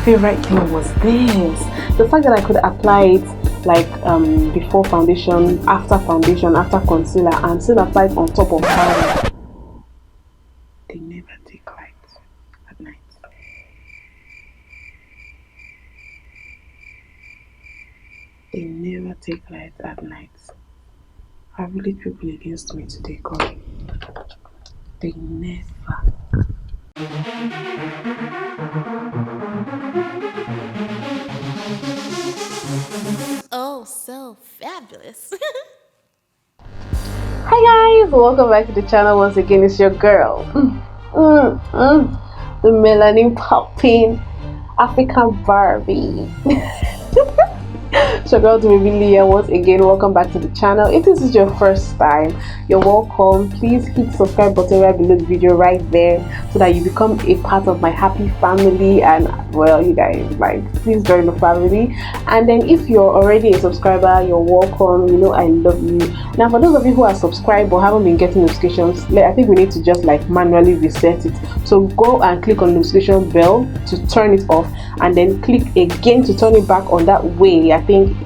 favorite thing was this. The fact that I could apply it like before foundation, after concealer, and still apply it on top of powder. They never take light at night. They never take light at night. I really people against me today, God. They never. Oh, so fabulous. Hi guys, welcome back to the channel once again. It's your girl, the melanin popping African Barbie. So girl Dumebi once again, welcome back to the channel. If this is your first time, you're welcome. Please hit the subscribe button right below the video right there so that you become a part of my happy family. And well, you guys, like, please join the family. And then if you're already a subscriber, you're welcome. You know I love you. Now for those of you who are subscribed but haven't been getting notifications, I think we need to just like manually reset it. So go and click on the notification bell to turn it off, and then click again to turn it back on. That way I think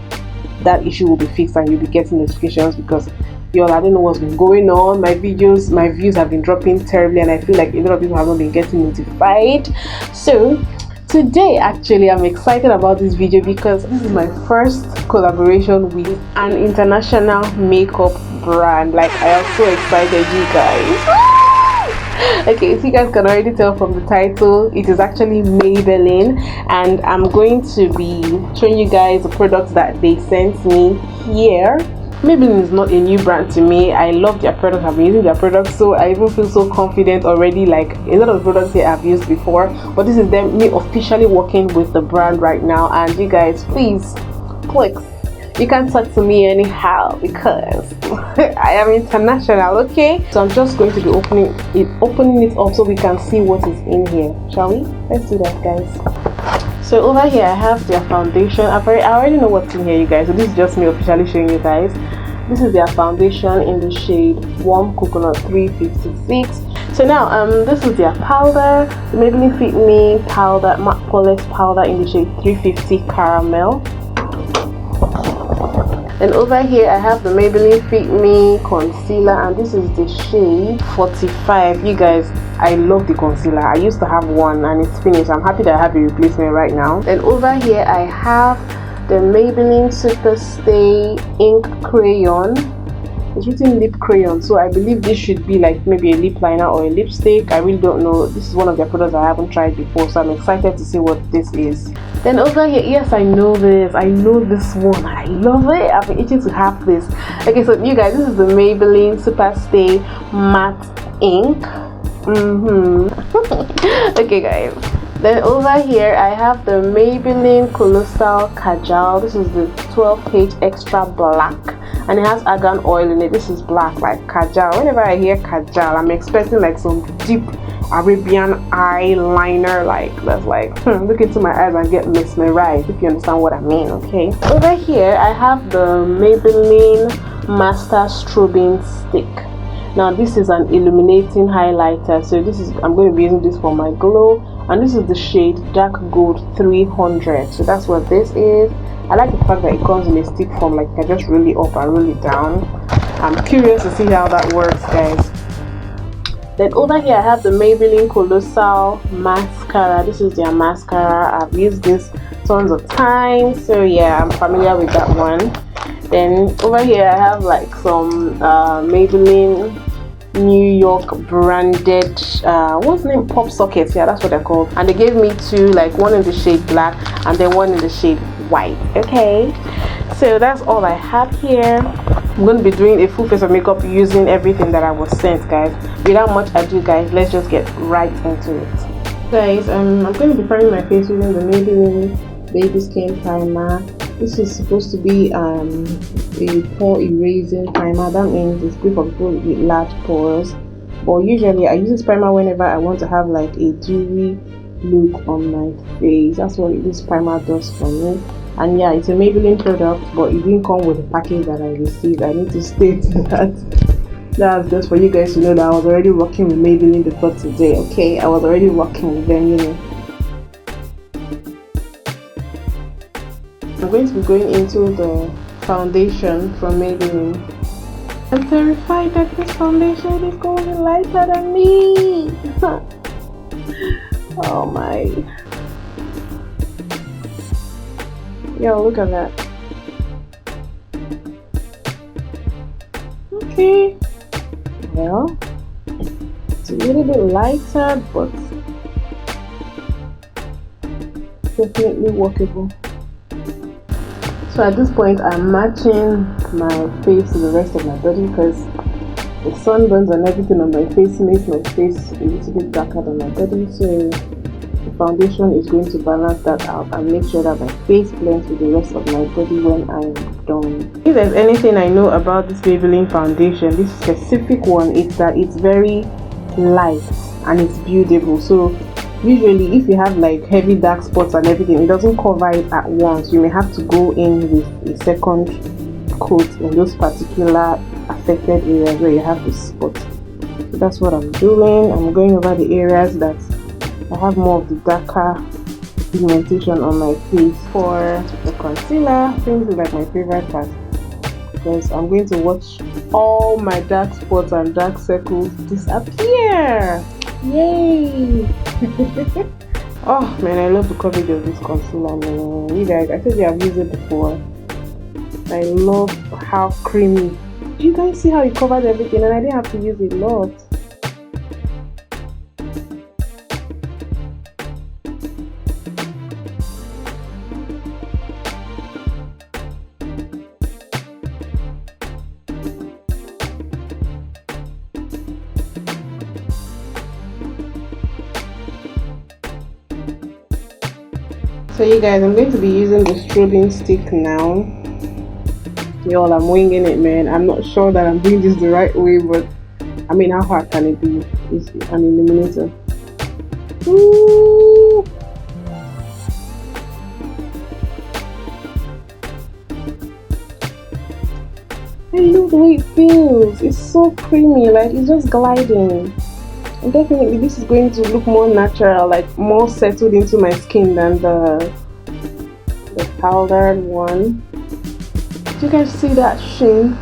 that issue will be fixed and you'll be getting notifications, because y'all, I don't know what's been going on. My views have been dropping terribly, and I feel like a lot of people haven't been getting notified. So today actually I'm excited about this video because this is my first collaboration with an international makeup brand. Like, I am so excited, you guys. Okay, so you guys can already tell from the title, it is actually Maybelline, and I'm going to be showing you guys the products that they sent me here. Maybelline is not a new brand to me. I love their products. I've been using their products, so I even feel so confident already. Like, a lot of products here I've used before, but this is me officially working with the brand right now. And you guys, please, you can talk to me anyhow because I am international. Okay, so I'm just going to be opening it up so we can see what is in here, shall we? Let's do that, guys. So over here I have their foundation. I already know what's in here, you guys, so this is just me officially showing you guys. This is their foundation in the shade Warm Coconut 356. So now this is their powder, the Maybelline Fit Me powder, matte polish powder in the shade 350 Caramel. And over here I have the Maybelline Fit Me Concealer, and this is the shade 45. You guys, I love the concealer. I used to have one and it's finished. I'm happy that I have a replacement right now. And over here I have the Maybelline Superstay Ink Crayon. It's written lip crayon, so I believe this should be like maybe a lip liner or a lipstick. I really don't know. This is one of their products I haven't tried before, so I'm excited to see what this is. Then over here, yes, I know this. I know this one. I love it. I've been itching to have this. Okay, so you guys, this is the Maybelline Superstay Matte Ink. Okay, guys. Then over here I have the Maybelline Colossal Kajal. This is the 12H Extra Black, and it has argan oil in it. This is black, like Kajal. Whenever I hear Kajal, I'm expecting like some deep Arabian eyeliner, like that's like look into my eyes and get mesmerized, if you understand what I mean. Okay, over here I have the Maybelline Master Strobing Stick. Now this is an illuminating highlighter, so this is, I'm going to be using this for my glow, and this is the shade Dark Gold 300. So that's what this is. I like the fact that it comes in a stick form, like I just roll it up and roll it down. I'm curious to see how that works, guys. Then over here I have the Maybelline Colossal Mascara. This is their mascara. I've used this tons of times, so yeah, I'm familiar with that one. Then over here I have like some Maybelline New York branded what's the name, pop sockets. Yeah, that's what they're called, and they gave me two, like one in the shade black and then one in the shade white. Okay, so that's all I have here. I'm going to be doing a full face of makeup using everything that I was sent, guys. Without much ado, guys, let's just get right into it. Guys, I'm going to be priming my face using the Maybelline Baby Skin Primer. This is supposed to be a pore erasing primer. That means it's good for people with large pores. But usually I use this primer whenever I want to have like a dewy look on my face. That's what this primer does for me. And yeah, it's a Maybelline product, but it didn't come with the package that I received. I need to state that. That's just for you guys to know that I was already working with Maybelline before today. Okay, I was already working with them, you know. I'm going to be going into the foundation from Maybelline. I'm terrified that this foundation is going to be lighter than me. Oh my. Yo, look at that. Okay. Well, it's a little bit lighter, but definitely workable. So at this point, I'm matching my face to the rest of my body because the sunburns and everything on my face makes my face a little bit darker than my body. So the foundation is going to balance that out and make sure that my face blends with the rest of my body when I'm done. If there's anything I know about this Maybelline foundation, this specific one, it's that it's very light and it's buildable. So usually if you have like heavy dark spots and everything, it doesn't cover it at once. You may have to go in with a second coat in those particular affected areas where you have the spot. So that's what I'm doing. I'm going over the areas that I have more of the darker pigmentation on my face. For the concealer, I think this is like my favorite part because I'm going to watch all my dark spots and dark circles disappear. Yay! Oh man, I love the coverage of this concealer, man. You guys, I told you I've used it before. I love how creamy. Do you guys see how it covers everything and I didn't have to use a lot? So you guys, I'm going to be using the Strobing Stick now. Y'all, I'm winging it, man. I'm not sure that I'm doing this the right way, but I mean, how hard can it be? It's an illuminator. Woo! I love the way it feels. It's so creamy, like it's just gliding. And definitely this is going to look more natural, like more settled into my skin than the powdered one. Do you guys see that sheen?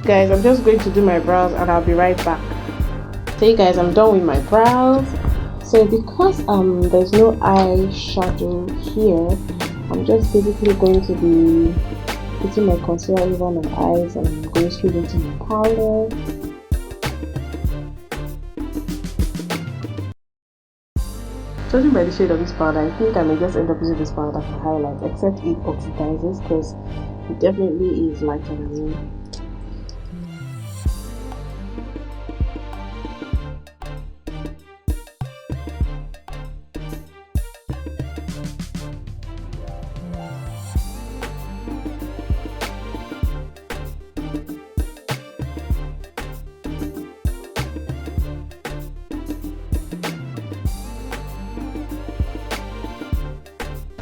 Guys, I'm just going to do my brows and I'll be right back. So you guys, I'm done with my brows. So because there's no eyeshadow here, I'm just basically going to be putting my concealer over my eyes and going straight into my powder. Judging by the shade of this powder, I think I may just end up using this powder for highlights, except it oxidizes because it definitely is lighter than me.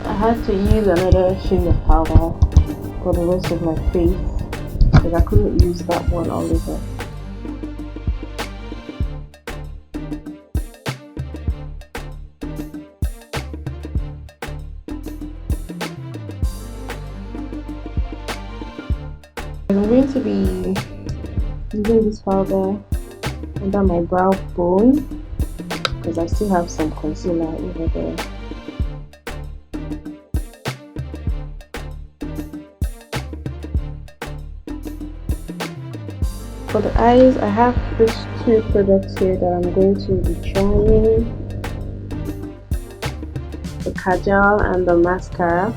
I had to use another shade of powder for the rest of my face because I couldn't use that one all over. I'm going to be using this powder under my brow bone because I still have some concealer over there. For the eyes, I have these two products here that I'm going to be trying. The kajal and the mascara.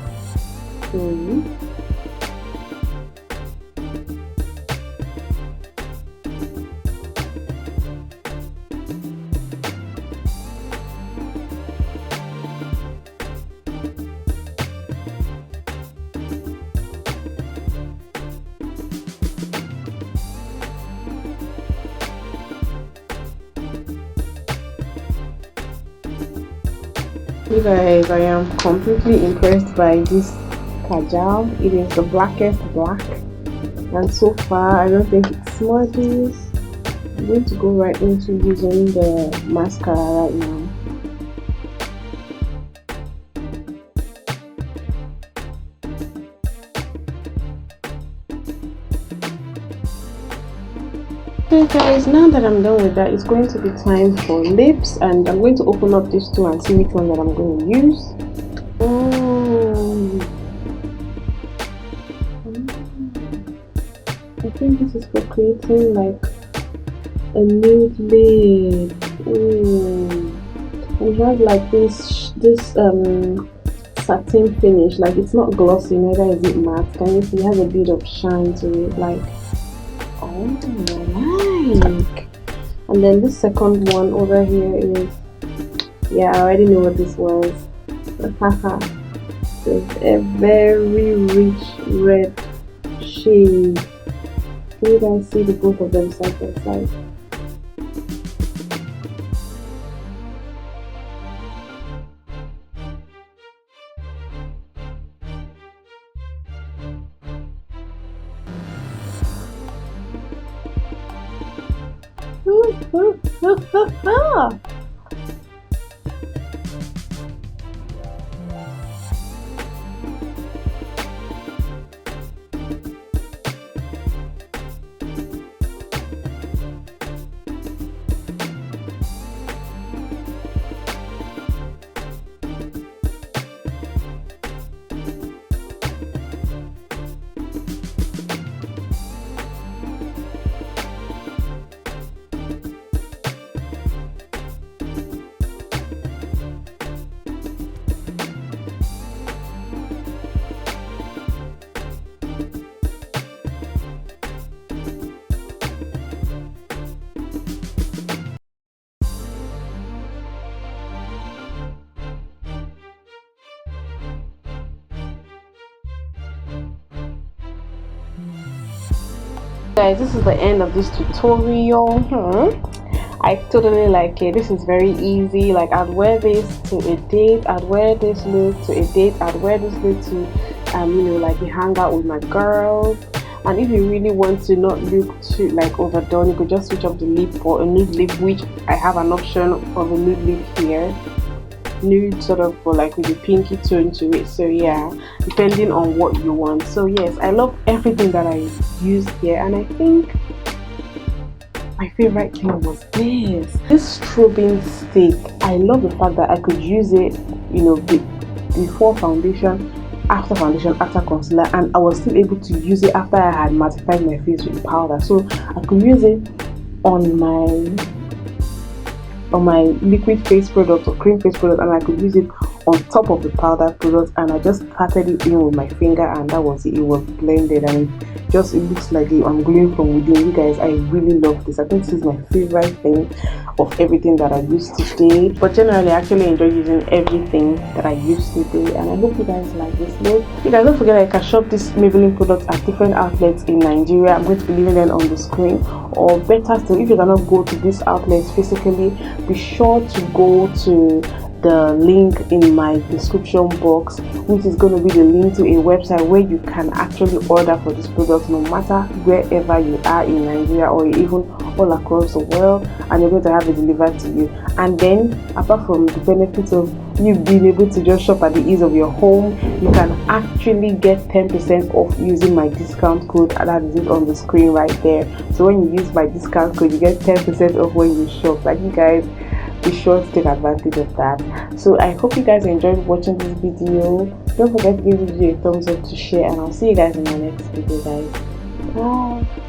You guys, I am completely impressed by this kajal. It is the blackest black, and so far I don't think it smudges. I'm going to go right into using the mascara right now. Okay guys, now that I'm done with that, it's going to be time for lips, and I'm going to open up these two and see which one that I'm going to use. I think this is for creating like a nude lip. We have like this satin finish, like it's not glossy, neither is it matte. Can you see it has a bit of shine to it, like and then this second one over here is, yeah, I already know what this was. It's a very rich red shade. Can you guys see the both of them side by side? Guys, this is the end of this tutorial. I totally like it. This is very easy. Like, I'd wear this to a date, I'd wear this look to a date, I'd wear this look to you know, like hang out with my girls. And if you really want to not look too like overdone, you could just switch up the lip for a nude lip, which I have an option of a nude lip here, nude sort of, for like with a pinky tone to it. So yeah, depending on what you want. So yes, I love everything that I used here, and I think my favorite thing was this strobing stick. I love the fact that I could use it, you know, before foundation, after foundation, after concealer, and I was still able to use it after I had mattified my face with powder. So I could use it on my liquid face product or cream face product, and I could use it on top of the powder product, and I just patted it in with my finger, and that was it. It was blended, and it looks like I'm glowing from within. You guys, I really love this. I think this is my favorite thing of everything that I used today. But generally, I actually enjoy using everything that I used today, and I hope you guys like this look. You guys, don't forget that you can shop this Maybelline products at different outlets in Nigeria. I'm going to be leaving them on the screen, or better still, if you cannot go to these outlets physically, be sure to go to the link in my description box, which is going to be the link to a website where you can actually order for this product, no matter wherever you are in Nigeria or even all across the world, and you're going to have it delivered to you. And then, apart from the benefits of you being able to just shop at the ease of your home, you can actually get 10% off using my discount code, and that is it on the screen right there. So when you use my discount code, you get 10% off when you shop. Like, you guys, be sure to take advantage of that. So I hope you guys enjoyed watching this video. Don't forget to give this video a thumbs up, to share, and I'll see you guys in my next video, guys. Bye.